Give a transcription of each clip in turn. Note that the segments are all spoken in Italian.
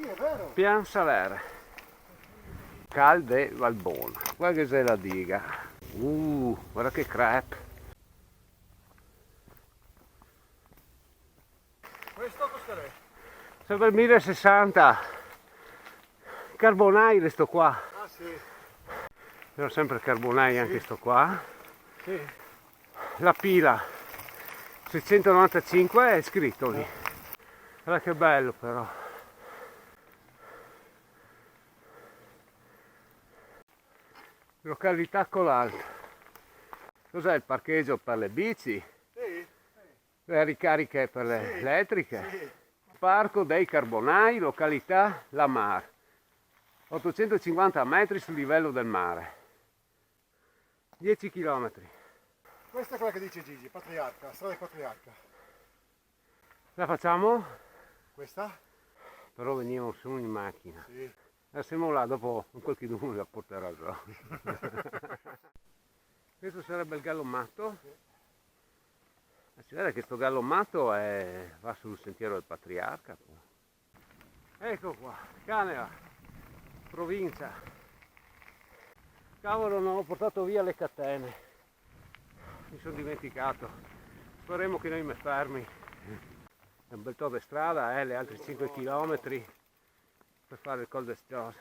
Sì, è vero. Pian Salere. Calde Valbona. Guarda che c'è la diga. Guarda che crap. Questo costerebbe? Sempre il 1060. Carbonai sto qua. Ah sì. Però sempre carbonai anche sto qua. Sì. La pila 695 è scritto lì. Guarda che bello però. Località Colalto. Cos'è il parcheggio per le bici? Sì. Le ricariche per le elettriche? Sì. Parco dei Carbonai, località La Mar. 850 metri sul livello del mare. 10 km. Questa è quella che dice Gigi, Patriarca, strada Patriarca. La facciamo? Questa? Però veniamo su in macchina. Sì. Siamo là, dopo qualche uno la porterà già. Questo sarebbe il gallo matto. Si vede che sto gallo matto va sul sentiero del Patriarca. Ecco qua, Caneva, provincia. Cavolo, non ho portato via le catene. Mi sono dimenticato. Speriamo che non mi fermi. È un bel po' di strada, le altre 5 km per fare il Col d'Estios.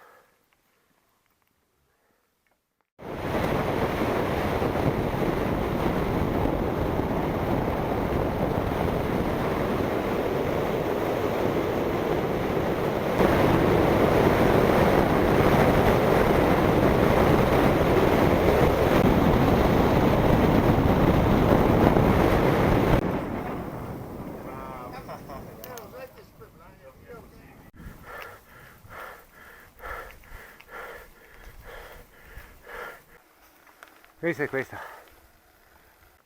Questa è questa.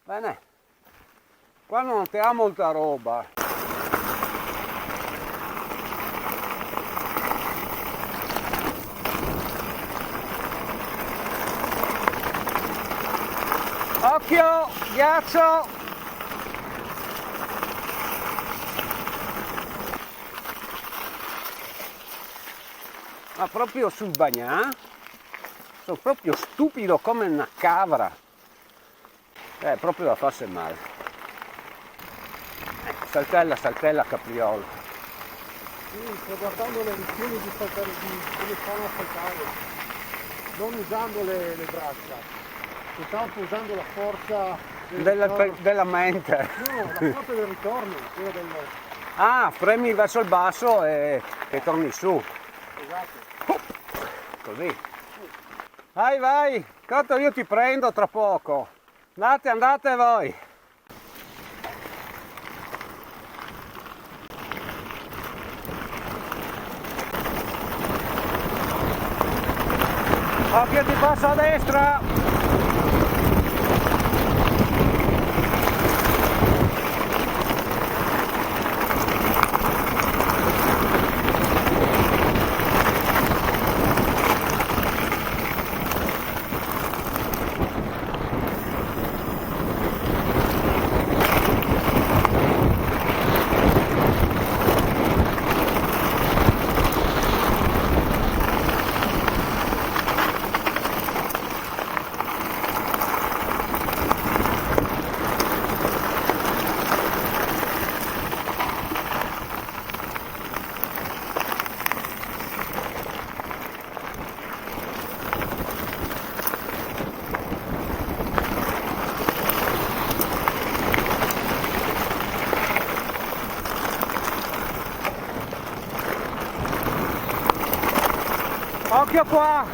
Bene, qua non ti ha molta roba. Occhio, ghiaccio! Ma proprio sul bagnà? Sono proprio stupido come una cabra. Proprio da farsi male. Saltella, saltella, capriolo. Sì, sto guardando le lezioni di saltare, come fanno a saltare. Non usando le braccia. Soltanto usando la forza della mente. No, la forza del ritorno, quella del... Ah, premi verso il basso e torni su. Esatto. Così. Vai, vai, tanto io ti prendo tra poco. Andate voi. Occhio, ti passo a destra. Occhio qua!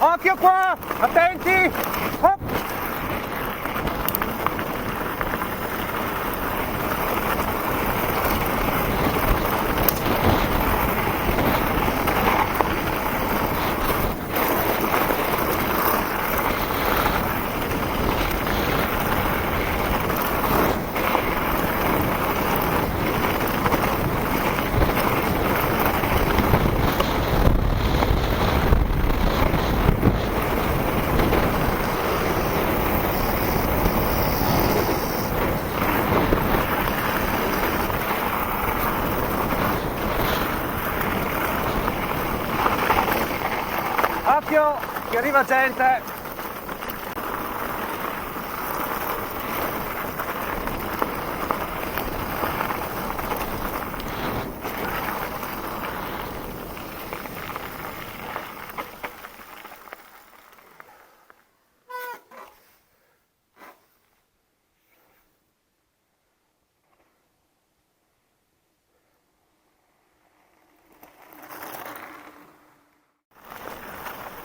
Occhio qua! Attenti! Hop. occhio che arriva gente.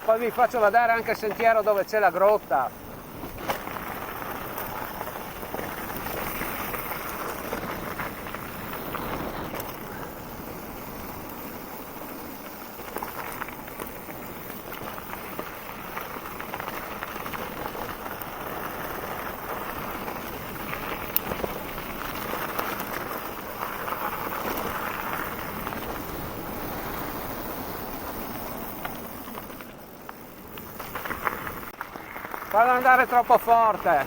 Poi vi faccio vedere anche il sentiero dove c'è la grotta. Fallo andare troppo forte.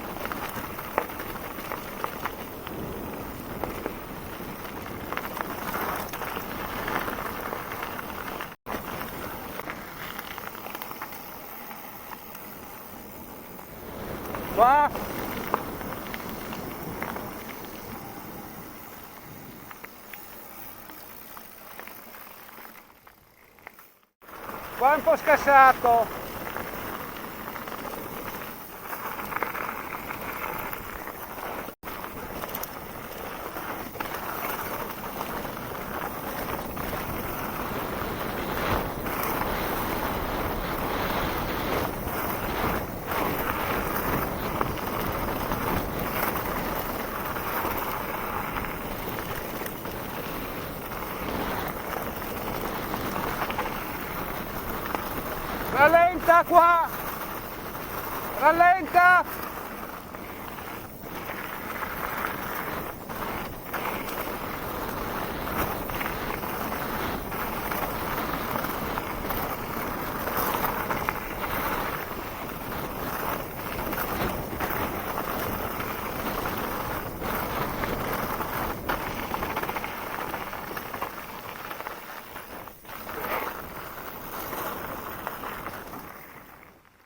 Qua. Qua è un po' scassato. Rallenta qua! Rallenta!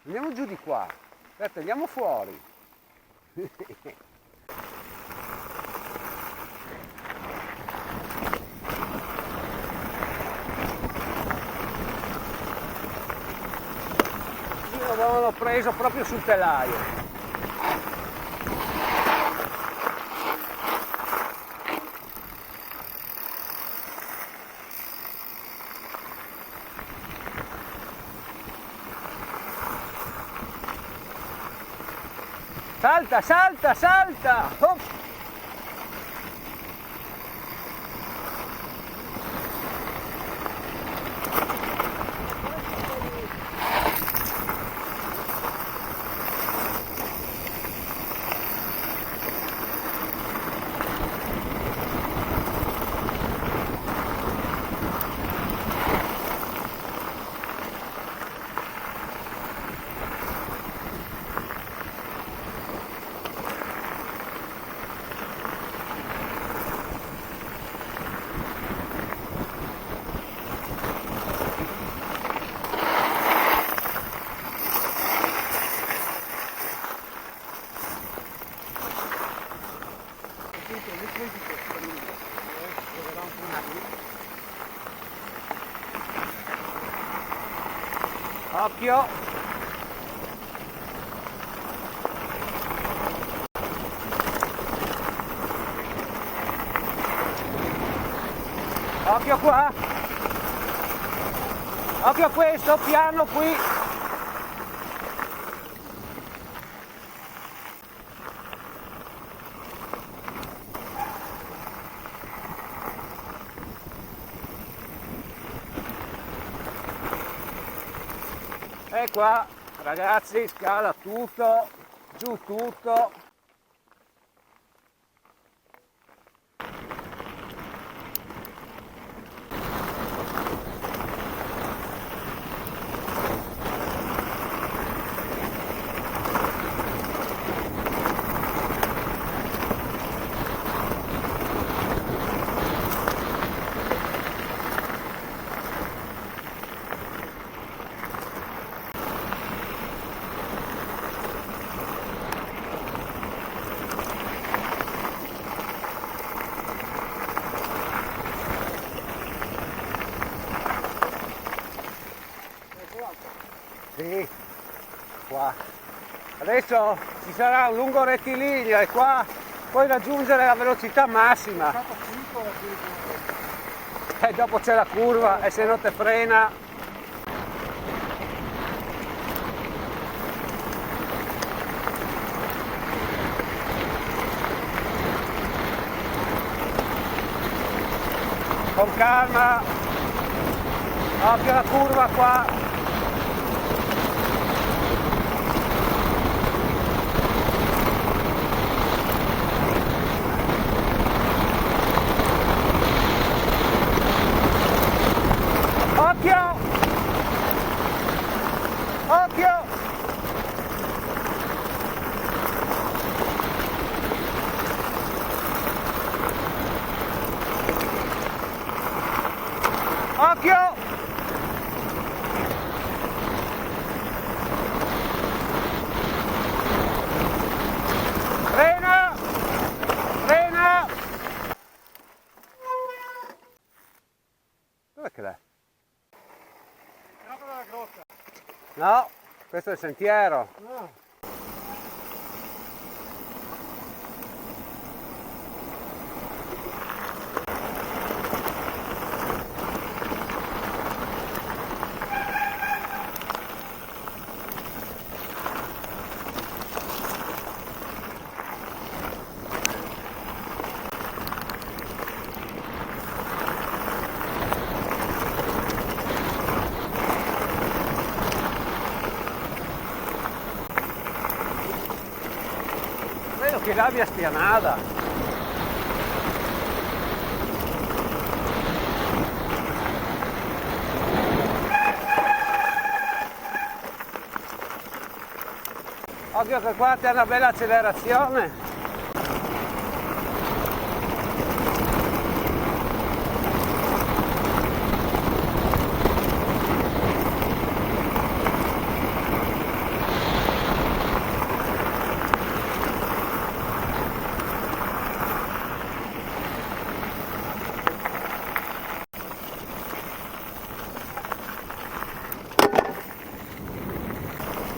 Andiamo giù di qua. Aspetta, andiamo fuori. L'avevano preso proprio sul telaio. Salta, salta, salta! Oh. Occhio! Occhio qua! Occhio a questo, piano qui! E qua ragazzi scala tutto, giù tutto. qua. Adesso ci sarà un lungo rettilineo e qua puoi raggiungere la velocità massima. E dopo c'è la curva e se non ti frena. Con calma, occhio alla curva qua. Occhio! Occhio! Occhio! Frena! Frena! Dov'è che l'è? Dalla grotta. No, questo è il sentiero. No. Credo che l'abbia spianata. Occhio che qua c'è una bella accelerazione.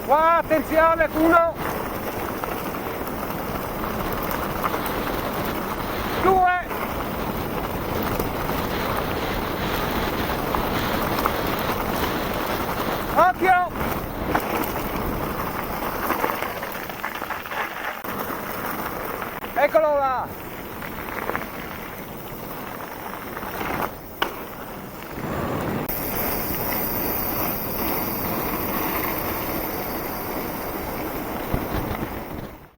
Qua, attenzione, uno!